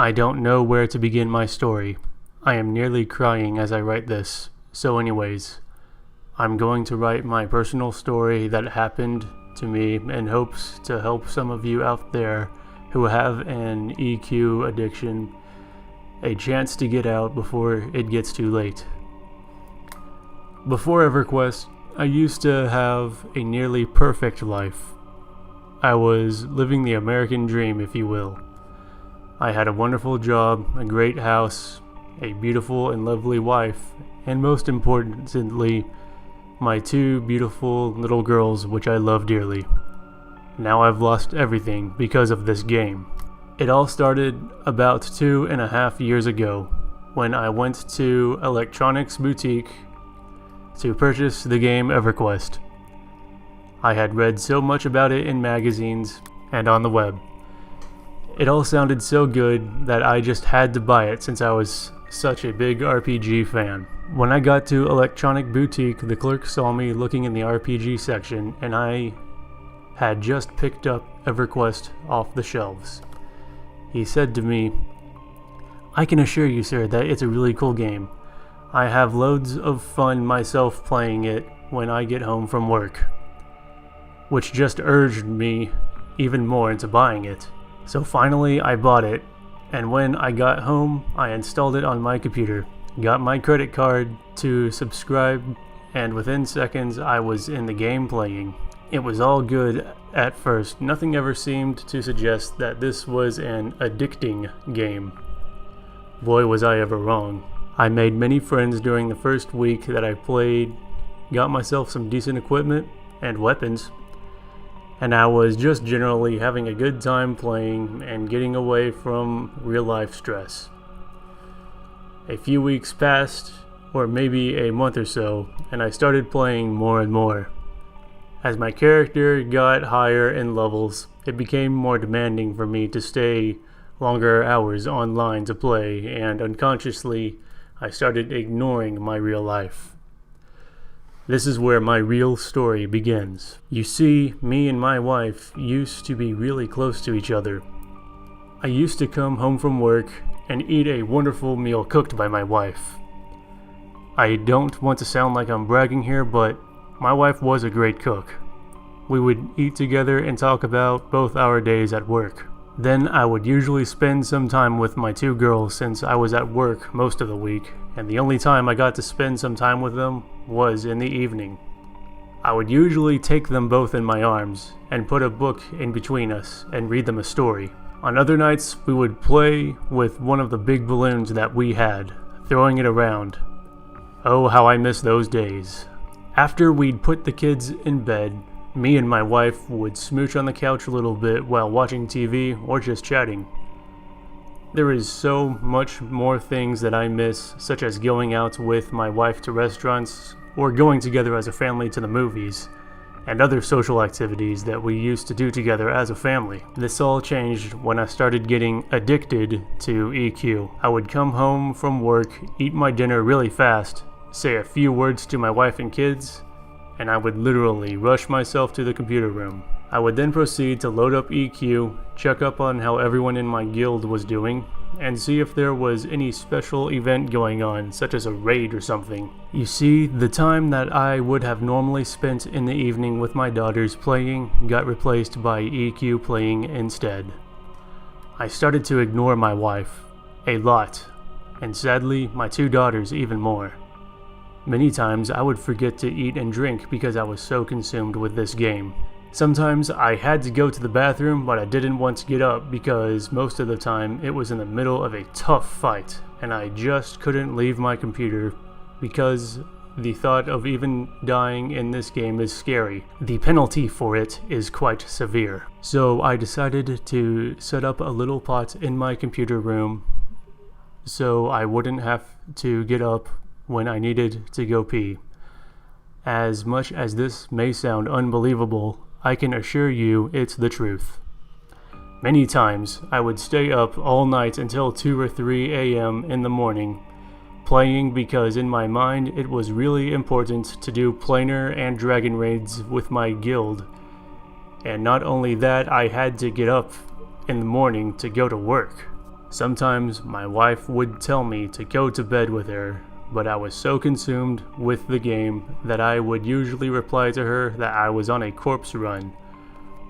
I don't know where to begin my story. I am nearly crying as I write this. So anyways, I'm going to write my personal story that happened to me in hopes to help some of you out there who have an EQ addiction a chance to get out before it gets too late. Before EverQuest, I used to have a nearly perfect life. I was living the American dream, if you will. I had a wonderful job, a great house, a beautiful and lovely wife, and most importantly, my two beautiful little girls, which I love dearly. Now I've lost everything because of this game. It all started about 2.5 years ago when I went to Electronics Boutique to purchase the game EverQuest. I had read so much about it in magazines and on the web. It all sounded so good that I just had to buy it since I was such a big RPG fan. When I got to Electronic Boutique, the clerk saw me looking in the RPG section, and I had just picked up EverQuest off the shelves. He said to me, "I can assure you, sir, that it's a really cool game. I have loads of fun myself playing it when I get home from work," which just urged me even more into buying it. So finally I bought it, and when I got home, I installed it on my computer, got my credit card to subscribe, and within seconds I was in the game playing. It was all good at first. Nothing ever seemed to suggest that this was an addicting game. Boy, was I ever wrong. I made many friends during the first week that I played, got myself some decent equipment and weapons, and I was just generally having a good time playing and getting away from real-life stress. A few weeks passed, or maybe a month or so, and I started playing more and more. As my character got higher in levels, it became more demanding for me to stay longer hours online to play, and unconsciously, I started ignoring my real life. This is where my real story begins. You see, me and my wife used to be really close to each other. I used to come home from work and eat a wonderful meal cooked by my wife. I don't want to sound like I'm bragging here, but my wife was a great cook. We would eat together and talk about both our days at work. Then I would usually spend some time with my two girls since I was at work most of the week, and the only time I got to spend some time with them was in the evening. I would usually take them both in my arms and put a book in between us and read them a story. On other nights, we would play with one of the big balloons that we had, throwing it around. Oh, how I miss those days. After we'd put the kids in bed, me and my wife would smooch on the couch a little bit while watching TV or just chatting. There is so much more things that I miss, such as going out with my wife to restaurants or going together as a family to the movies, and other social activities that we used to do together as a family. This all changed when I started getting addicted to EQ. I would come home from work, eat my dinner really fast, say a few words to my wife and kids, and I would literally rush myself to the computer room. I would then proceed to load up EQ, check up on how everyone in my guild was doing, and see if there was any special event going on, such as a raid or something. You see, the time that I would have normally spent in the evening with my daughters playing got replaced by EQ playing instead. I started to ignore my wife, a lot, and sadly, my two daughters even more. Many times I would forget to eat and drink because I was so consumed with this game. Sometimes I had to go to the bathroom, but I didn't want to get up because most of the time it was in the middle of a tough fight, and I just couldn't leave my computer because the thought of even dying in this game is scary. The penalty for it is quite severe. So I decided to set up a little pot in my computer room so I wouldn't have to get up when I needed to go pee. As much as this may sound unbelievable, I can assure you it's the truth. Many times, I would stay up all night until 2 or 3 a.m. in the morning, playing because in my mind it was really important to do planar and dragon raids with my guild. And not only that, I had to get up in the morning to go to work. Sometimes my wife would tell me to go to bed with her, but I was so consumed with the game that I would usually reply to her that I was on a corpse run,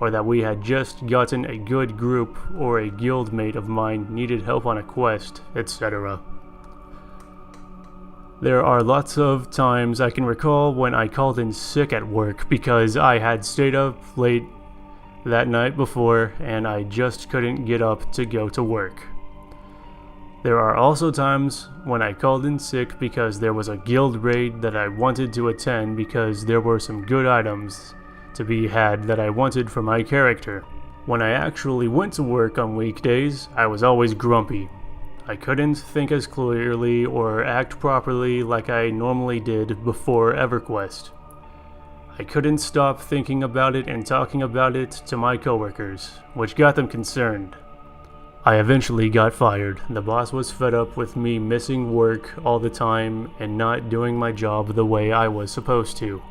or that we had just gotten a good group or a guildmate of mine needed help on a quest, etc. There are lots of times I can recall when I called in sick at work because I had stayed up late that night before and I just couldn't get up to go to work. There are also times when I called in sick because there was a guild raid that I wanted to attend because there were some good items to be had that I wanted for my character. When I actually went to work on weekdays, I was always grumpy. I couldn't think as clearly or act properly like I normally did before EverQuest. I couldn't stop thinking about it and talking about it to my coworkers, which got them concerned. I eventually got fired. The boss was fed up with me missing work all the time and not doing my job the way I was supposed to.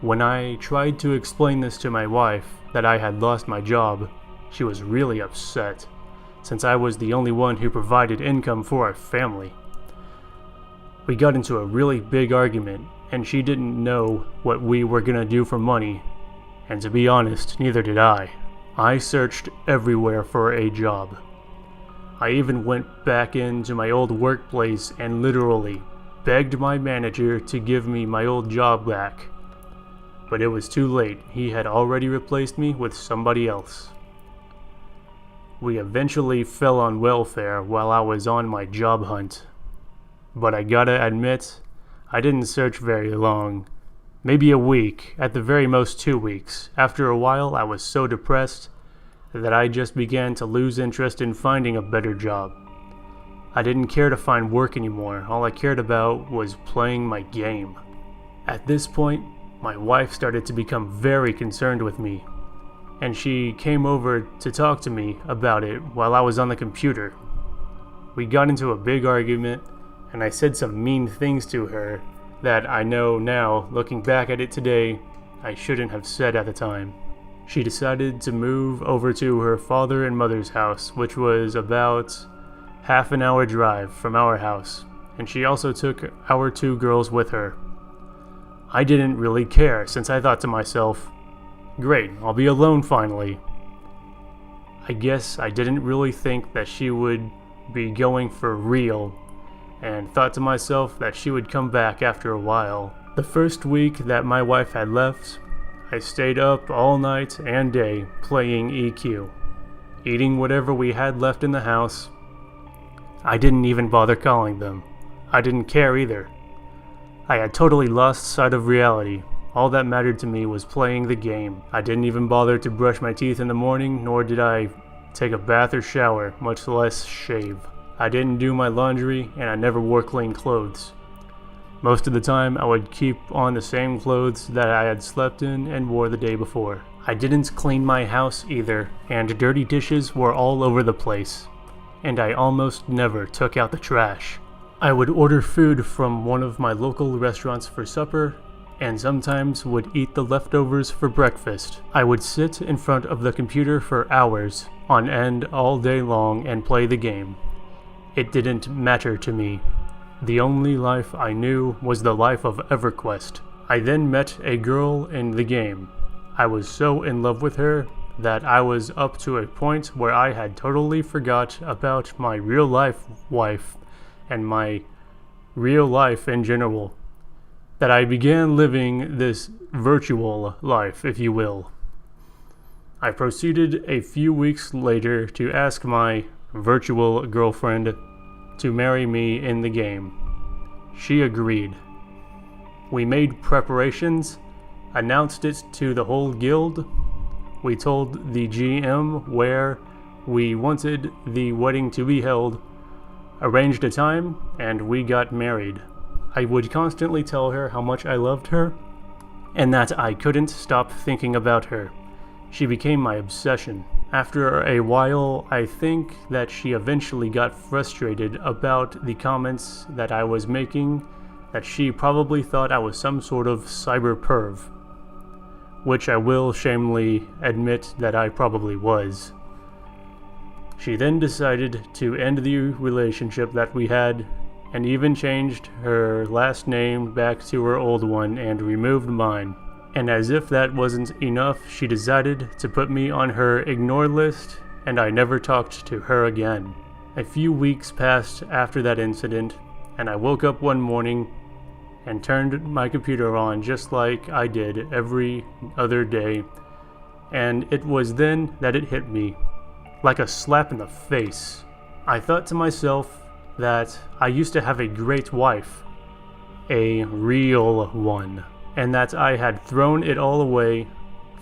When I tried to explain this to my wife, that I had lost my job, she was really upset, since I was the only one who provided income for our family. We got into a really big argument, and she didn't know what we were gonna do for money, and to be honest, neither did I. I searched everywhere for a job. I even went back into my old workplace and literally begged my manager to give me my old job back. But it was too late. He had already replaced me with somebody else. We eventually fell on welfare while I was on my job hunt. But I gotta admit, I didn't search very long. Maybe a week, at the very most 2 weeks. After a while, I was so depressed that I just began to lose interest in finding a better job. I didn't care to find work anymore. All I cared about was playing my game. At this point, my wife started to become very concerned with me, and she came over to talk to me about it while I was on the computer. We got into a big argument, and I said some mean things to her that I know now, looking back at it today, I shouldn't have said at the time. She decided to move over to her father and mother's house, which was about half an hour drive from our house, and she also took our 2 girls with her. I didn't really care, since I thought to myself, great, I'll be alone finally. I guess I didn't really think that she would be going for real, and thought to myself that she would come back after a while. The first week that my wife had left, I stayed up all night and day playing EQ, eating whatever we had left in the house. I didn't even bother calling them. I didn't care either. I had totally lost sight of reality. All that mattered to me was playing the game. I didn't even bother to brush my teeth in the morning, nor did I take a bath or shower, much less shave. I didn't do my laundry, and I never wore clean clothes. Most of the time, I would keep on the same clothes that I had slept in and wore the day before. I didn't clean my house either, and dirty dishes were all over the place, and I almost never took out the trash. I would order food from one of my local restaurants for supper, and sometimes would eat the leftovers for breakfast. I would sit in front of the computer for hours on end all day long and play the game. It didn't matter to me. The only life I knew was the life of EverQuest. I then met a girl in the game. I was so in love with her that I was up to a point where I had totally forgot about my real life wife and my real life in general, that I began living this virtual life, if you will. I proceeded a few weeks later to ask my virtual girlfriend to marry me in the game. She agreed. We made preparations, announced it to the whole guild. We told the GM where we wanted the wedding to be held, arranged a time, and we got married. I would constantly tell her how much I loved her, and that I couldn't stop thinking about her. She became my obsession. After a while, I think that she eventually got frustrated about the comments that I was making, that she probably thought I was some sort of cyber perv, which I will shamefully admit that I probably was. She then decided to end the relationship that we had and even changed her last name back to her old one and removed mine. And as if that wasn't enough, she decided to put me on her ignore list, and I never talked to her again. A few weeks passed after that incident, and I woke up one morning and turned my computer on just like I did every other day, and it was then that it hit me, like a slap in the face. I thought to myself that I used to have a great wife, a real one, and that I had thrown it all away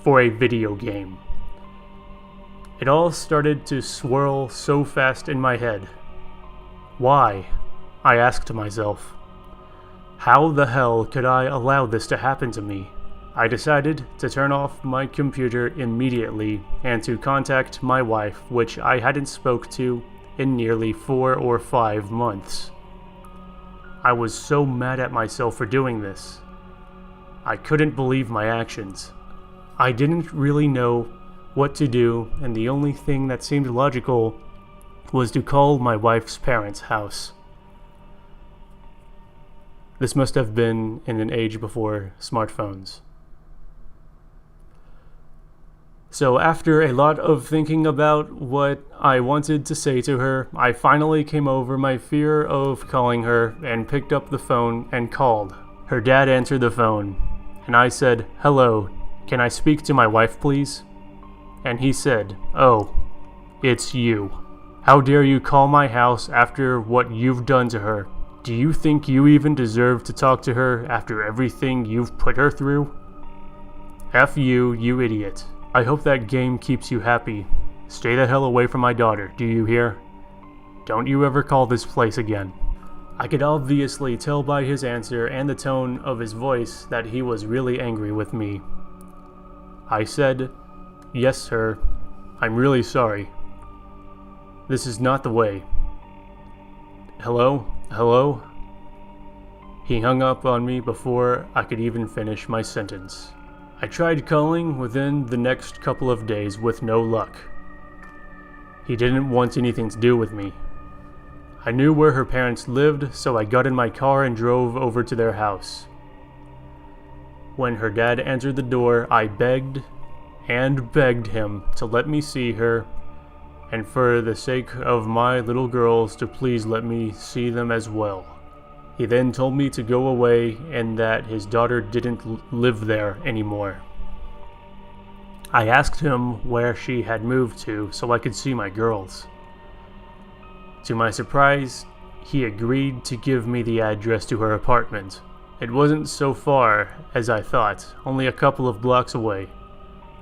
for a video game. It all started to swirl so fast in my head. Why? I asked myself. How the hell could I allow this to happen to me? I decided to turn off my computer immediately and to contact my wife, which I hadn't spoke to in nearly 4 or 5 months. I was so mad at myself for doing this. I couldn't believe my actions. I didn't really know what to do, and the only thing that seemed logical was to call my wife's parents' house. This must have been in an age before smartphones. So after a lot of thinking about what I wanted to say to her, I finally came over my fear of calling her and picked up the phone and called. Her dad answered the phone, and I said, "Hello, can I speak to my wife, please?" And he said, "Oh, it's you. How dare you call my house after what you've done to her? Do you think you even deserve to talk to her after everything you've put her through? F you, you idiot. I hope that game keeps you happy. Stay the hell away from my daughter, do you hear? Don't you ever call this place again." I could obviously tell by his answer and the tone of his voice that he was really angry with me. I said, "Yes, sir. I'm really sorry. This is not the way. Hello? Hello?" He hung up on me before I could even finish my sentence. I tried calling within the next couple of days with no luck. He didn't want anything to do with me. I knew where her parents lived, so I got in my car and drove over to their house. When her dad answered the door, I begged and begged him to let me see her, and for the sake of my little girls to please let me see them as well. He then told me to go away and that his daughter didn't live there anymore. I asked him where she had moved to so I could see my girls. To my surprise, he agreed to give me the address to her apartment. It wasn't so far as I thought, only a couple of blocks away.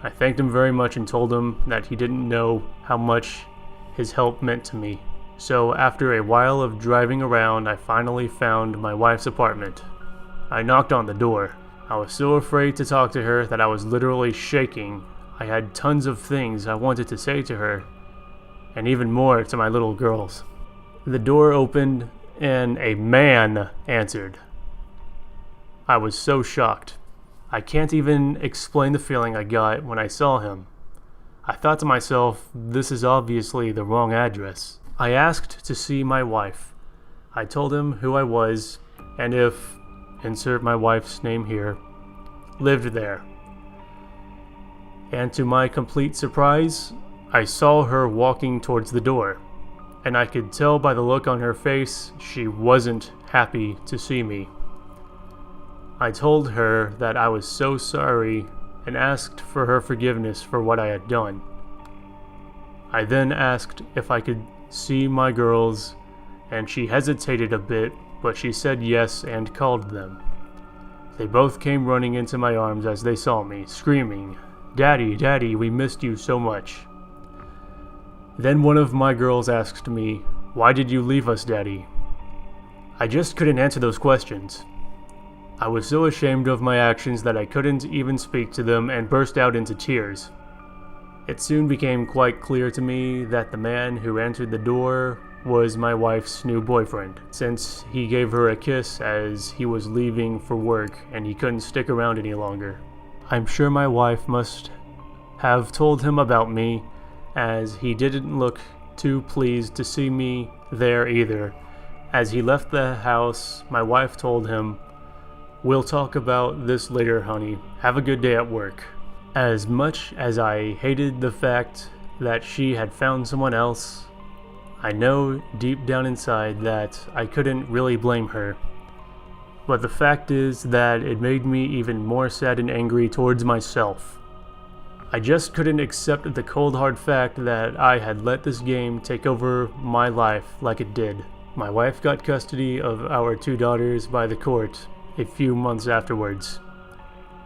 I thanked him very much and told him that he didn't know how much his help meant to me. So after a while of driving around, I finally found my wife's apartment. I knocked on the door. I was so afraid to talk to her that I was literally shaking. I had tons of things I wanted to say to her, and even more to my little girls. The door opened and a man answered. I was so shocked. I can't even explain the feeling I got when I saw him. I thought to myself, this is obviously the wrong address. I asked to see my wife. I told him who I was, and if, insert my wife's name here, lived there. And to my complete surprise, I saw her walking towards the door, and I could tell by the look on her face she wasn't happy to see me. I told her that I was so sorry and asked for her forgiveness for what I had done. I then asked if I could see my girls, and she hesitated a bit, but she said yes and called them. They both came running into my arms as they saw me, screaming, "Daddy, Daddy, we missed you so much." Then one of my girls asked me, "Why did you leave us, Daddy?" I just couldn't answer those questions. I was so ashamed of my actions that I couldn't even speak to them and burst out into tears. It soon became quite clear to me that the man who answered the door was my wife's new boyfriend, since he gave her a kiss as he was leaving for work and he couldn't stick around any longer. I'm sure my wife must have told him about me, as he didn't look too pleased to see me there either. As he left the house, my wife told him, "We'll talk about this later, honey. Have a good day at work." As much as I hated the fact that she had found someone else, I know deep down inside that I couldn't really blame her. But the fact is that it made me even more sad and angry towards myself. I just couldn't accept the cold hard fact that I had let this game take over my life like it did. My wife got custody of our 2 daughters by the court a few months afterwards.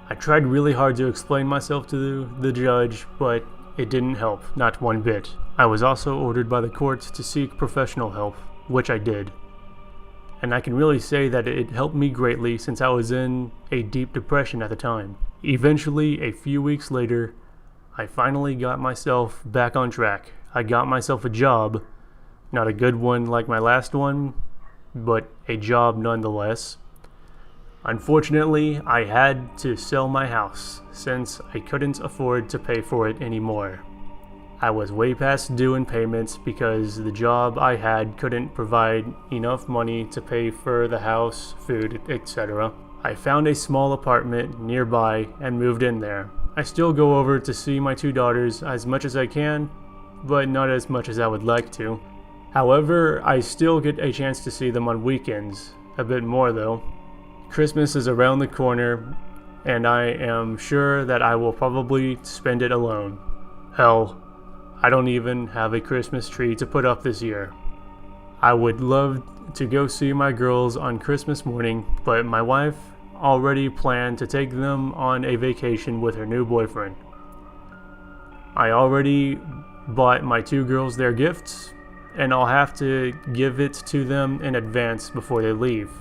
I tried really hard to explain myself to the judge, but it didn't help, not one bit. I was also ordered by the court to seek professional help, which I did. And I can really say that it helped me greatly since I was in a deep depression at the time. Eventually, a few weeks later, I finally got myself back on track. I got myself a job, not a good one like my last one, but a job nonetheless. Unfortunately, I had to sell my house since I couldn't afford to pay for it anymore. I was way past due in payments because the job I had couldn't provide enough money to pay for the house, food, etc. I found a small apartment nearby and moved in there. I still go over to see my 2 daughters as much as I can, but not as much as I would like to. However, I still get a chance to see them on weekends, a bit more though. Christmas is around the corner, and I am sure that I will probably spend it alone. Hell, I don't even have a Christmas tree to put up this year. I would love to go see my girls on Christmas morning, but my wife already planned to take them on a vacation with her new boyfriend. I already bought my 2 girls their gifts, and I'll have to give it to them in advance before they leave.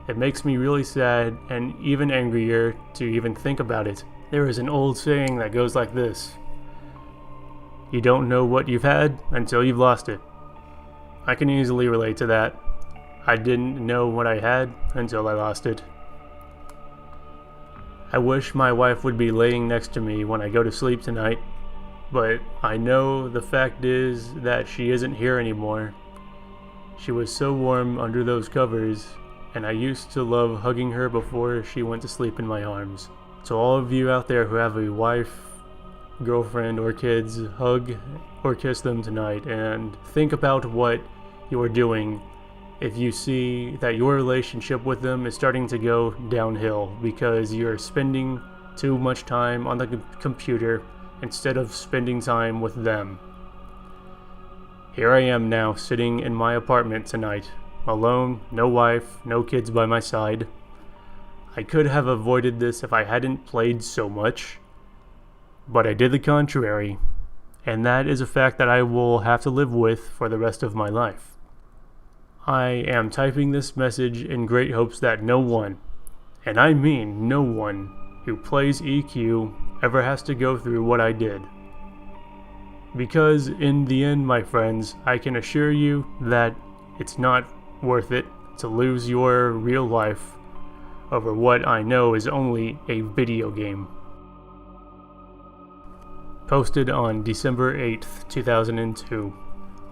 It makes me really sad and even angrier to even think about it. There is an old saying that goes like this: you don't know what you've had until you've lost it. I can easily relate to that. I didn't know what I had until I lost it. I wish my wife would be laying next to me when I go to sleep tonight, but I know the fact is that she isn't here anymore. She was so warm under those covers, and I used to love hugging her before she went to sleep in my arms. To all of you out there who have a wife, girlfriend, or kids, hug or kiss them tonight and think about what you're doing if you see that your relationship with them is starting to go downhill because you're spending too much time on the computer instead of spending time with them. Here I am now, sitting in my apartment tonight, alone, no wife, no kids by my side. I could have avoided this if I hadn't played so much, but I did the contrary, and that is a fact that I will have to live with for the rest of my life. I am typing this message in great hopes that no one, and I mean no one, who plays EQ ever has to go through what I did. Because in the end, my friends, I can assure you that it's not worth it to lose your real life over what I know is only a video game. Posted on December 8th, 2002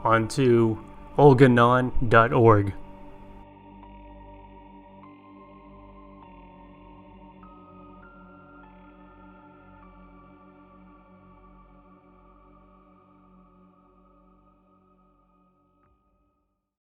onto olganon.org.